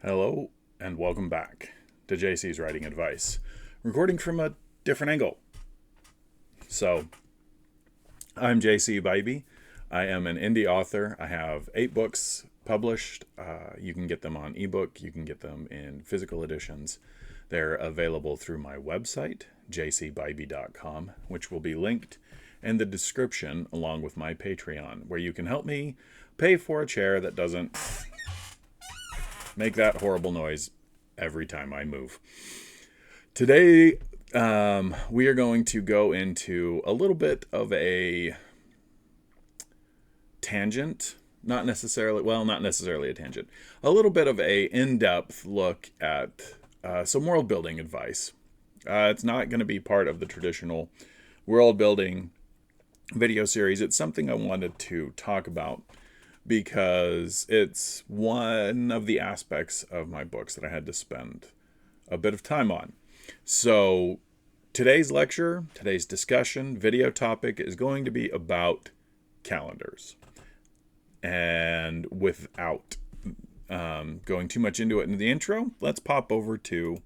Hello, and welcome back to JC's Writing Advice, recording from a different angle. So, I'm JC Bybee. I am an indie author. I have 8 books published. You can get them on ebook, you can get them in physical editions. They're available through my website, jcbybee.com, which will be linked in the description along with my Patreon, where you can help me pay for a chair that doesn't make that horrible noise every time I move. Today, we are going to go into a little bit of a tangent. Not necessarily a tangent. A little bit of a in-depth look at some world building advice. It's not going to be part of the traditional world building video series. It's something I wanted to talk about because it's one of the aspects of my books that I had to spend a bit of time on. So today's discussion, video topic is going to be about calendars. And without going too much into it in the intro, let's pop over to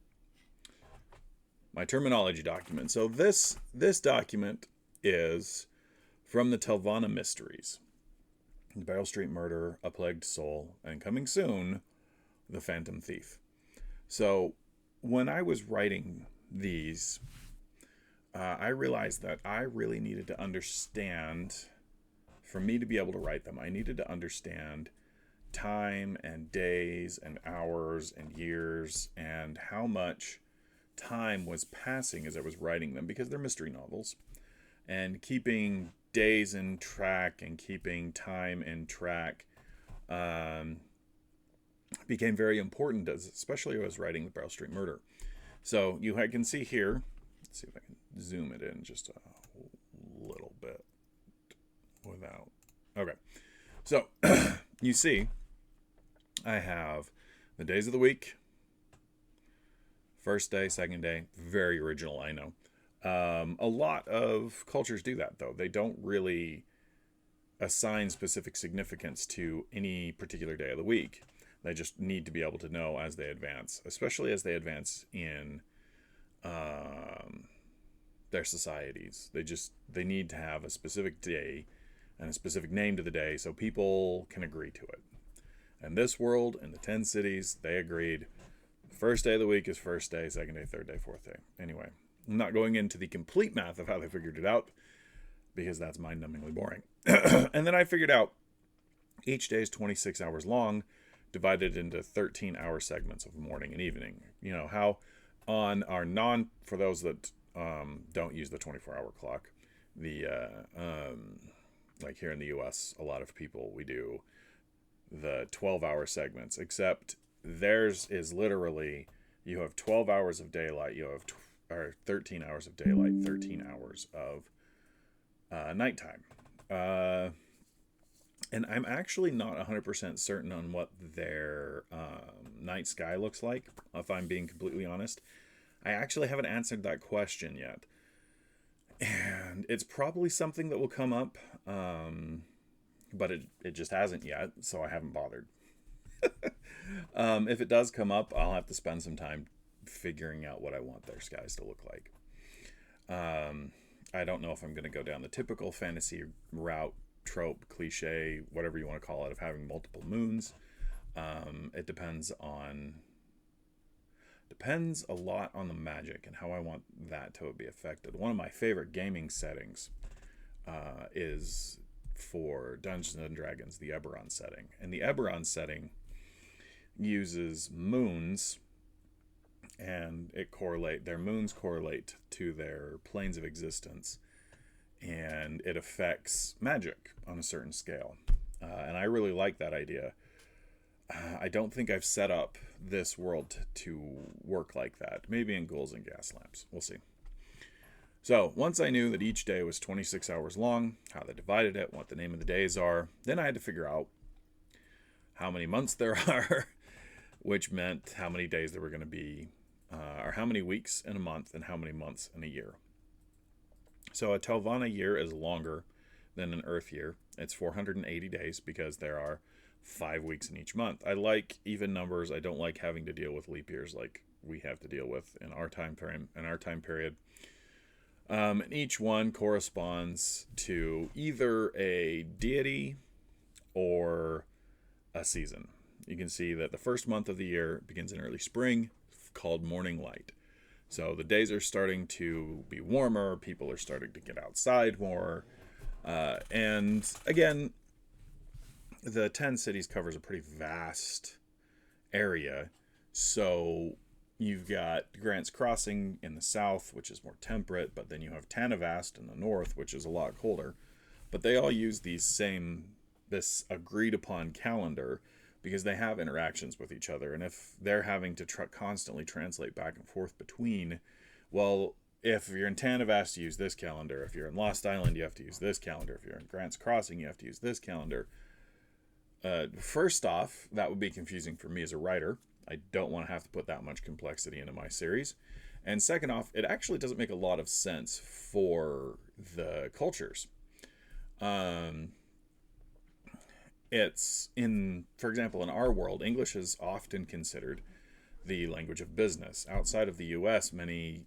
my terminology document. So this document is from the Telvanna Mysteries. The Beryl Street Murder, A Plagued Soul, and coming soon, The Phantom Thief. So when I was writing these, I realized that I really needed to understand, for me to be able to write them, I needed to understand time and days and hours and years and how much time was passing as I was writing them, because they're mystery novels. And keeping days in track and keeping time in track became very important, especially as I was writing the Beryl Street Murder. So I can see here, let's see if I can zoom it in just a little bit without. Okay. So you see, I have the days of the week, first day, second day, very original, I know. A lot of cultures do that, though. They don't really assign specific significance to any particular day of the week. They just need to be able to know as they advance, especially as they advance in their societies. They need to have a specific day and a specific name to the day so people can agree to it. And this world, in the 10 cities, they agreed. First day of the week is first day, second day, third day, fourth day. Anyway, I'm not going into the complete math of how they figured it out, because that's mind-numbingly boring. And then I figured out each day is 26 hours long, divided into 13-hour segments of morning and evening. You know, how on our for those that don't use the 24-hour clock, like here in the U.S., a lot of people, we do the 12-hour segments, except theirs is literally, you have 12 hours of daylight, you have 13 hours of daylight, 13 hours of nighttime. And I'm actually not 100% certain on what their night sky looks like, if I'm being completely honest. I actually haven't answered that question yet. And it's probably something that will come up, but it just hasn't yet, so I haven't bothered. If it does come up, I'll have to spend some time figuring out what I want their skies to look like. I don't know if I'm going to go down the typical fantasy route, trope, cliche, whatever you want to call it, of having multiple moons. It depends a lot on the magic and how I want that to be affected. One of my favorite gaming settings is for Dungeons and Dragons, the Eberron setting. And the Eberron setting uses moons, and their moons correlate to their planes of existence, and it affects magic on a certain scale. And I really like that idea. I don't think I've set up this world to work like that. Maybe in Ghouls and Gas Lamps. We'll see. So once I knew that each day was 26 hours long, how they divided it, what the name of the days are, then I had to figure out how many months there are, which meant how many days there were going to be, or how many weeks in a month and how many months in a year. So a Telvanna year is longer than an Earth year. It's 480 days because there are 5 weeks in each month. I like even numbers. I don't like having to deal with leap years like we have to deal with in our time frame, in our time period. And each one corresponds to either a deity or a season. You can see that the first month of the year begins in early spring, called morning light. So the days are starting to be warmer, people are starting to get outside more. And again, the 10 cities covers a pretty vast area. So you've got Grant's Crossing in the south, which is more temperate, but then you have Tanavast in the north, which is a lot colder. But they all use this agreed upon calendar because they have interactions with each other. And if they're having to constantly translate back and forth between, well, if you're in Tanavast, you use this calendar. If you're in Lost Island, you have to use this calendar. If you're in Grant's Crossing, you have to use this calendar. First off, that would be confusing for me as a writer. I don't want to have to put that much complexity into my series. And second off, it actually doesn't make a lot of sense for the cultures. For example, in our world, English is often considered the language of business. Outside of the U.S., many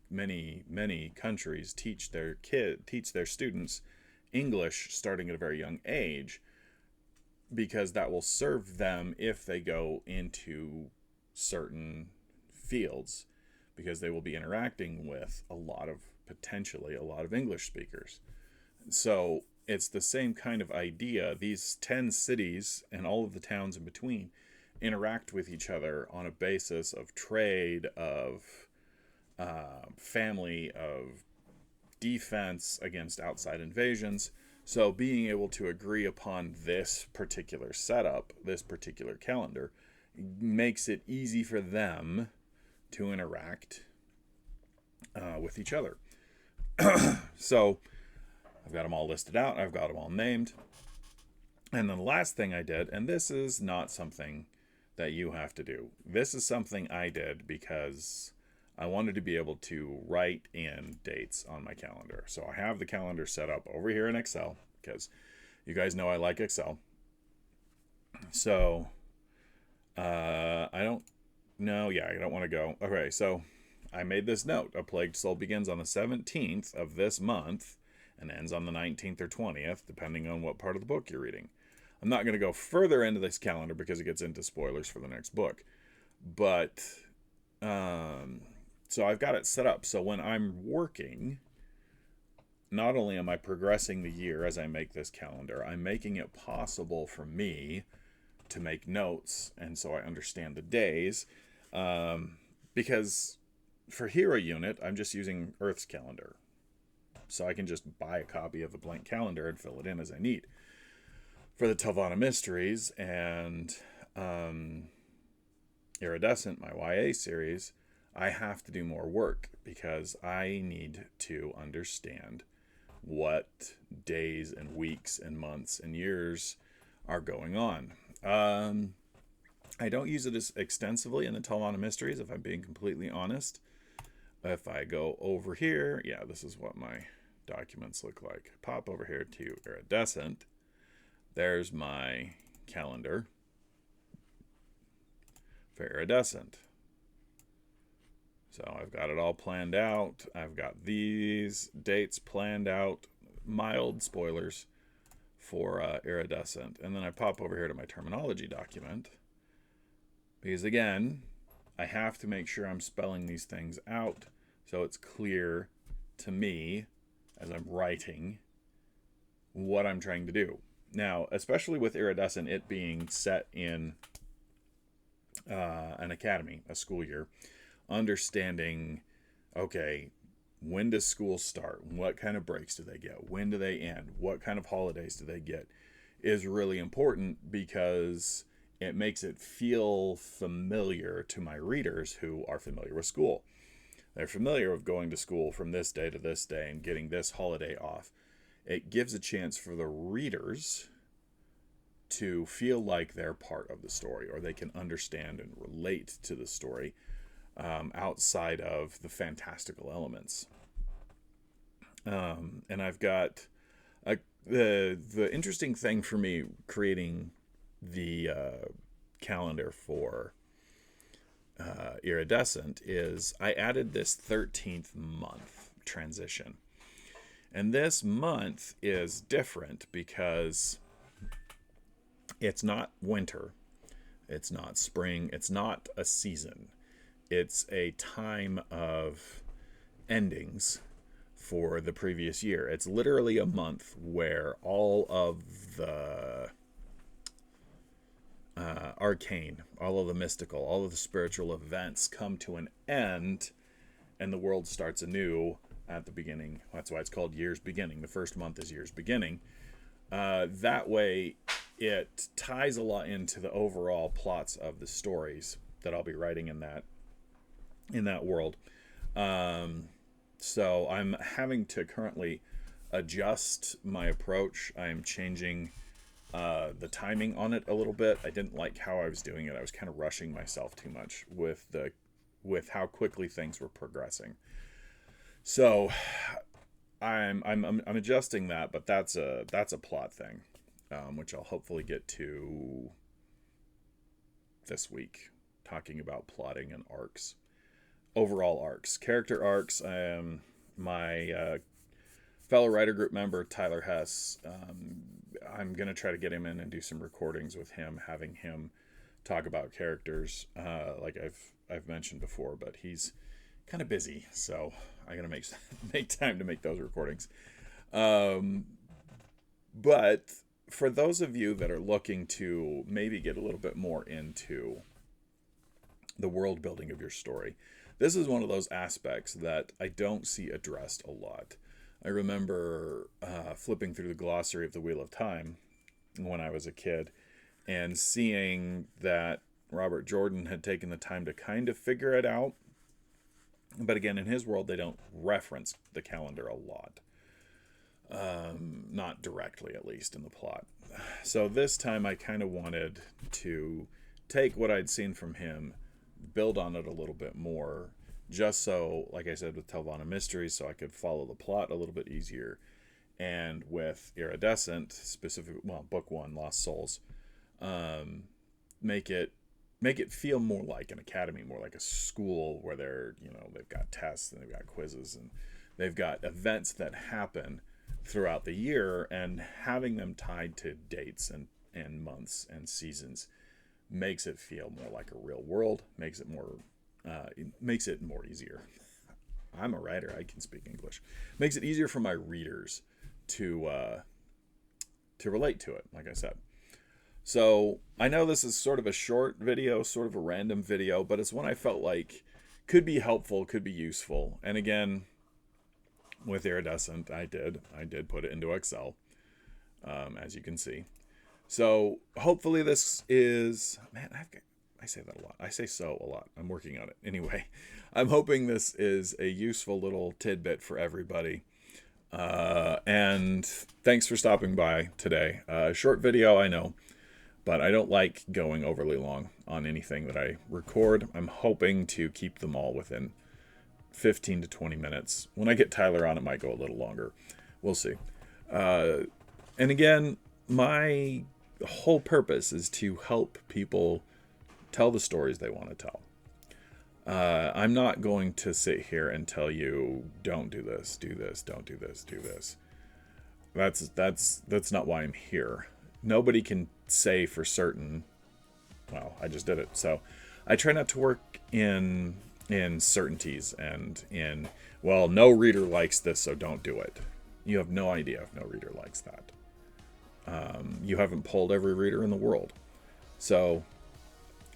countries teach their students English starting at a very young age, because that will serve them if they go into certain fields, because they will be interacting with potentially a lot of English speakers. So it's the same kind of idea. These 10 cities and all of the towns in between interact with each other on a basis of trade, of family, of defense against outside invasions. So being able to agree upon this particular setup, this particular calendar, makes it easy for them to interact with each other. So I've got them all listed out. I've got them all named. And then the last thing I did, and this is not something that you have to do. This is something I did because I wanted to be able to write in dates on my calendar. So I have the calendar set up over here in Excel because you guys know I like Excel. So I don't want to go. Okay, so I made this note. A Plagued Soul begins on the 17th of this month and ends on the 19th or 20th, depending on what part of the book you're reading. I'm not going to go further into this calendar because it gets into spoilers for the next book. But so I've got it set up. So when I'm working, not only am I progressing the year as I make this calendar, I'm making it possible for me to make notes, and so I understand the days. Because for Hero Unit, I'm just using Earth's calendar. So I can just buy a copy of the blank calendar and fill it in as I need. For the Telvanna Mysteries and Iridescent, my YA series, I have to do more work because I need to understand what days and weeks and months and years are going on. I don't use it as extensively in the Telvanna Mysteries, if I'm being completely honest. If I go over here, this is what my documents look like. Pop over here to Iridescent. There's my calendar for Iridescent. So I've got it all planned out. I've got these dates planned out. Mild spoilers for Iridescent. And then I pop over here to my terminology document. Because again, I have to make sure I'm spelling these things out so it's clear to me as I'm writing what I'm trying to do. Now, especially with Iridescent, it being set in an academy, a school year, understanding, okay, when does school start? What kind of breaks do they get? When do they end? What kind of holidays do they get? Is really important because it makes it feel familiar to my readers who are familiar with school. They're familiar with going to school from this day to this day and getting this holiday off. It gives a chance for the readers to feel like they're part of the story, or they can understand and relate to the story outside of the fantastical elements. And I've got the interesting thing for me creating the calendar for Iridescent is I added this 13th month transition. And this month is different because it's not winter, it's not spring, it's not a season. It's a time of endings for the previous year. It's literally a month where all of the arcane, all of the mystical, all of the spiritual events come to an end, and the world starts anew at the beginning. That's why it's called Year's Beginning. The first month is Year's Beginning. That way, it ties a lot into the overall plots of the stories that I'll be writing in that world. So I'm having to currently adjust my approach. I'm changing the timing on it a little bit. I didn't like how I was doing it. I was kind of rushing myself too much with how quickly things were progressing. So I'm adjusting that, but that's a plot thing, which I'll hopefully get to this week, talking about plotting and arcs, overall arcs, character arcs. My fellow writer group member Tyler Hess, I'm gonna try to get him in and do some recordings with him, having him talk about characters, like I've mentioned before, but he's kind of busy, so I gotta make time to make those recordings. But for those of you that are looking to maybe get a little bit more into the world building of your story, this is one of those aspects that I don't see addressed a lot. I remember flipping through the glossary of the Wheel of Time when I was a kid and seeing that Robert Jordan had taken the time to kind of figure it out. But again, in his world, they don't reference the calendar a lot. Not directly, at least, in the plot. So this time I kind of wanted to take what I'd seen from him, build on it a little bit more, just so, like I said, with Telvanna Mysteries, so I could follow the plot a little bit easier. And with Iridescent, book 1, Lost Souls, make it feel more like an academy, more like a school where they've got tests and they've got quizzes and they've got events that happen throughout the year, and having them tied to dates and months and seasons makes it feel more like a real world, makes it more easier. I'm a writer, I can speak English. Makes it easier for my readers to relate to it, like I said. So I know this is sort of a short video, sort of a random video, but it's one I felt like could be helpful, could be useful. And again, with Iridescent, I did put it into Excel, as you can see. So hopefully this is, I say that a lot. I say so a lot. I'm working on it. Anyway, I'm hoping this is a useful little tidbit for everybody. And thanks for stopping by today. Short video, I know, but I don't like going overly long on anything that I record. I'm hoping to keep them all within 15 to 20 minutes. When I get Tyler on, it might go a little longer. We'll see. And again, my whole purpose is to help people tell the stories they want to tell. I'm not going to sit here and tell you, don't do this, do this, don't do this, do this. That's not why I'm here. Nobody can say for certain, well, I just did it. So I try not to work in certainties and in, well, no reader likes this, so don't do it. You have no idea if no reader likes that. You haven't polled every reader in the world. So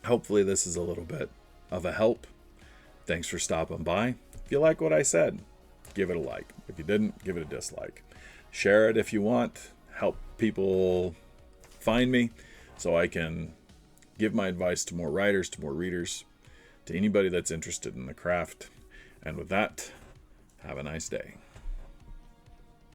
hopefully this is a little bit of a help. Thanks for stopping by. If you like what I said, give it a like. If you didn't, give it a dislike. Share it if you want. Help people find me so I can give my advice to more writers, to more readers, to anybody that's interested in the craft. And with that, have a nice day.